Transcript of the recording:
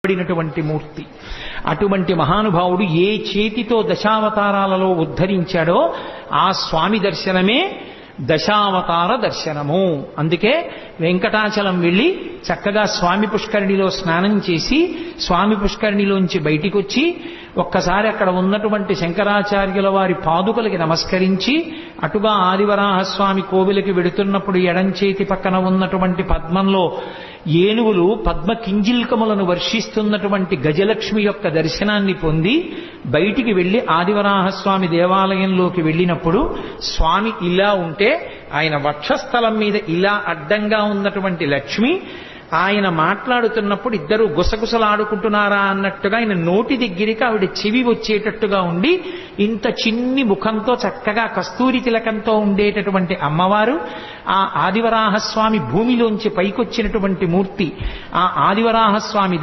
పడినటువంటి మూర్తి. అటువంటి మహానుభావుడు ఏ చేతితో దశావతారాలలో ఉద్ధరించాడో ఆ స్వామి దర్శనమే దశావతార దర్శనము. అందుకే వెంకటాచలం వెళ్ళి చక్కగా స్వామి పుష్కరిణిలో స్నానం చేసి స్వామి పుష్కరిణిలోంచి బయటికి వచ్చి ఒక్కసారి అక్కడ ఉన్నటువంటి శంకరాచార్యుల వారి పాదుకలకి నమస్కరించి అటుగా ఆదివరాహస్వామి కోవిలకి వెడుతున్నప్పుడు ఎడంచేతి పక్కన ఉన్నటువంటి పద్మంలో ఏనుగులు పద్మ కింజిల్కములను వర్షిస్తున్నటువంటి గజలక్ష్మి యొక్క దర్శనాన్ని పొంది బయటికి వెళ్లి ఆదివరాహస్వామి దేవాలయంలోకి వెళ్ళినప్పుడు స్వామి ఇలా ఉంటే ఆయన వక్షస్థలం మీద ఇలా అడ్డంగా ఉన్నటువంటి లక్ష్మి ఆయన మాట్లాడుతున్నప్పుడు ఇద్దరు గుసగుసలాడుకుంటున్నారా అన్నట్టుగా ఆయన నోటి దగ్గరికి ఆవిడ చెవి వచ్చేటట్టుగా ఉండి ఇంత చిన్ని ముఖంతో చక్కగా కస్తూరి తిలకంతో ఉండేటటువంటి అమ్మవారు ఆ ఆదివరాహస్వామి భూమిలోంచి పైకొచ్చినటువంటి మూర్తి. ఆ ఆదివరాహస్వామి